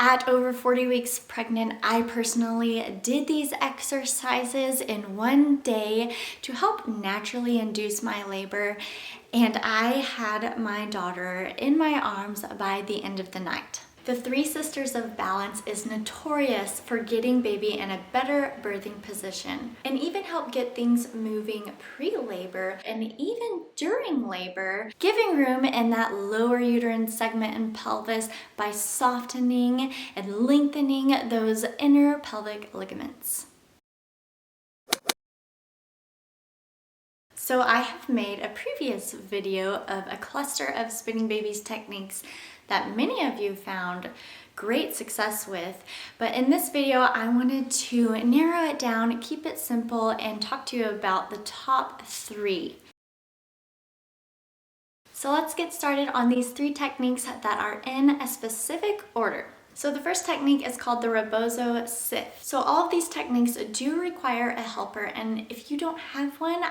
At over 40 weeks pregnant, I personally did these exercises in one day to help naturally induce my labor, and I had my daughter in my arms by the end of the night. The Three Sisters of Balance is notorious for getting baby in a better birthing position and even help get things moving pre-labor and even during labor, giving room in that lower uterine segment and pelvis by softening and lengthening those inner pelvic ligaments. So I have made a previous video of a cluster of spinning babies techniques that many of you found great success with, but in this video I wanted to narrow it down, keep it simple, and talk to you about the top 3. So let's get started on these 3 techniques that are in a specific order. So the first technique is called the Rebozo Sif. So all of these techniques do require a helper, and if you don't have one,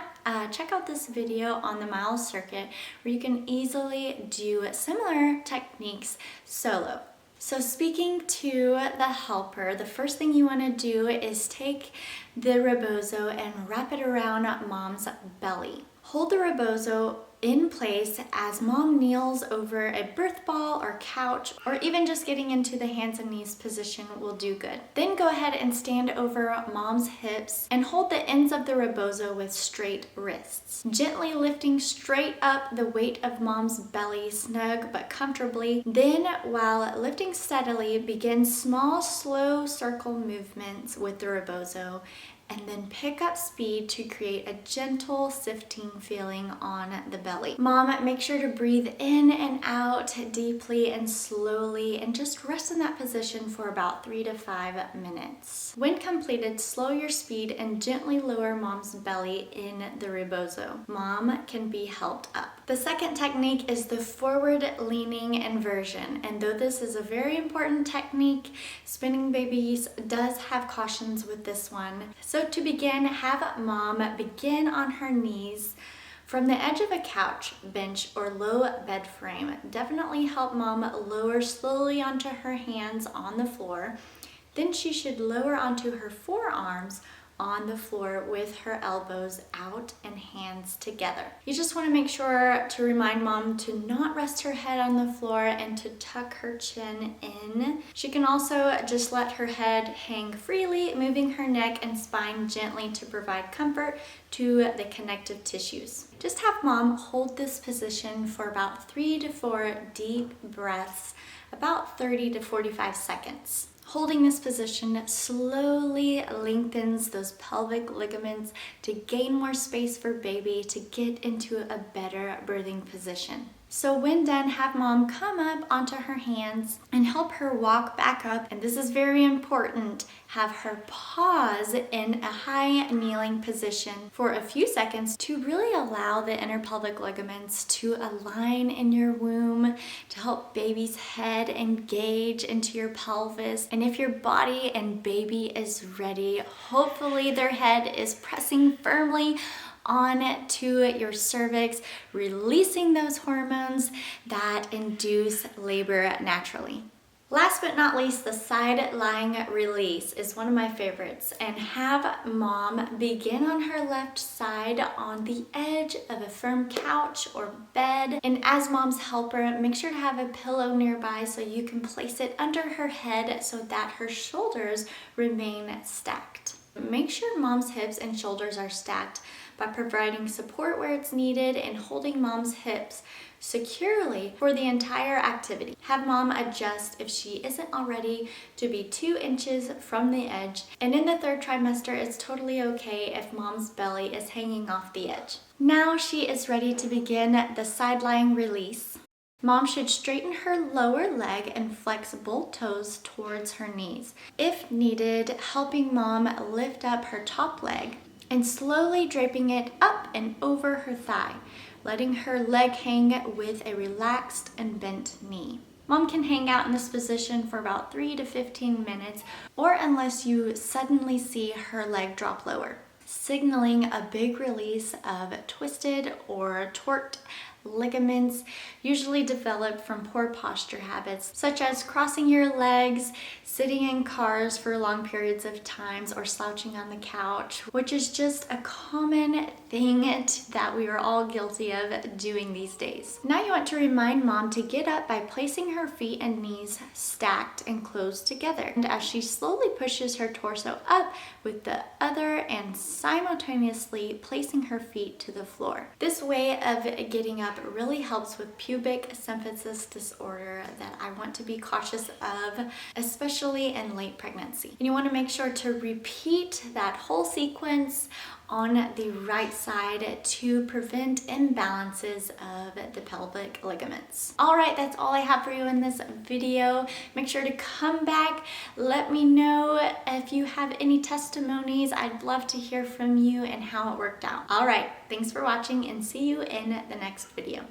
check out this video on the mile circuit where you can easily do similar techniques solo. So speaking to the helper, the first thing you want to do is take the Rebozo and wrap it around mom's belly. Hold the Rebozo in place as mom kneels over a birth ball or couch, or even just getting into the hands and knees position will do good. Then go ahead and stand over mom's hips and hold the ends of the Rebozo with straight wrists. Gently lifting straight up the weight of mom's belly, snug but comfortably. Then, while lifting steadily, begin small, slow circle movements with the Rebozo, and then pick up speed to create a gentle sifting feeling on the belly. Mom, make sure to breathe in and out deeply and slowly, and just rest in that position for about 3 to 5 minutes. When completed, slow your speed and gently lower mom's belly in the Rebozo. Mom can be helped up. The second technique is the forward leaning inversion, and though this is a very important technique, spinning babies does have cautions with this one. So to begin, have mom begin on her knees from the edge of a couch, bench, or low bed frame. Definitely help mom lower slowly onto her hands on the floor. Then she should lower onto her forearms on the floor with her elbows out and hands together. You just want to make sure to remind mom to not rest her head on the floor and to tuck her chin in. She can also just let her head hang freely, moving her neck and spine gently to provide comfort to the connective tissues. Just have mom hold this position for about 3 to 4 deep breaths, about 30 to 45 seconds. Holding this position slowly lengthens those pelvic ligaments to gain more space for baby to get into a better birthing position. So when done, have mom come up onto her hands and help her walk back up. And this is very important. Have her pause in a high kneeling position for a few seconds to really allow the inner pelvic ligaments to align in your womb, to help baby's head engage into your pelvis. And if your body and baby is ready, hopefully their head is pressing firmly on to your cervix, releasing those hormones that induce labor naturally. Last but not least, the side lying release is one of my favorites, and have mom begin on her left side on the edge of a firm couch or bed. And as mom's helper, make sure to have a pillow nearby so you can place it under her head so that her shoulders remain stacked. Make sure mom's hips and shoulders are stacked by providing support where it's needed and holding mom's hips securely for the entire activity. Have mom adjust if she isn't already to be 2 inches from the edge. And in the 3rd trimester, it's totally okay if mom's belly is hanging off the edge. Now she is ready to begin the side lying release. Mom should straighten her lower leg and flex both toes towards her knees. If needed, helping mom lift up her top leg and slowly draping it up and over her thigh, letting her leg hang with a relaxed and bent knee. Mom can hang out in this position for about 3 to 15 minutes, or unless you suddenly see her leg drop lower, signaling a big release of twisted or torqued ligaments usually develop from poor posture habits, such as crossing your legs, sitting in cars for long periods of times, or slouching on the couch, which is just a common thing that we are all guilty of doing these days. Now you want to remind mom to get up by placing her feet and knees stacked and closed together. And as she slowly pushes her torso up with the other and simultaneously placing her feet to the floor. This way of getting up really helps with pubic symphysis disorder that I want to be cautious of, especially in late pregnancy. And you want to make sure to repeat that whole sequence on the right side to prevent imbalances of the pelvic ligaments. All right, that's all I have for you in this video. Make sure to come back. Let me know if you have any testimonies. I'd love to hear from you and how it worked out. All right, thanks for watching and see you in the next video.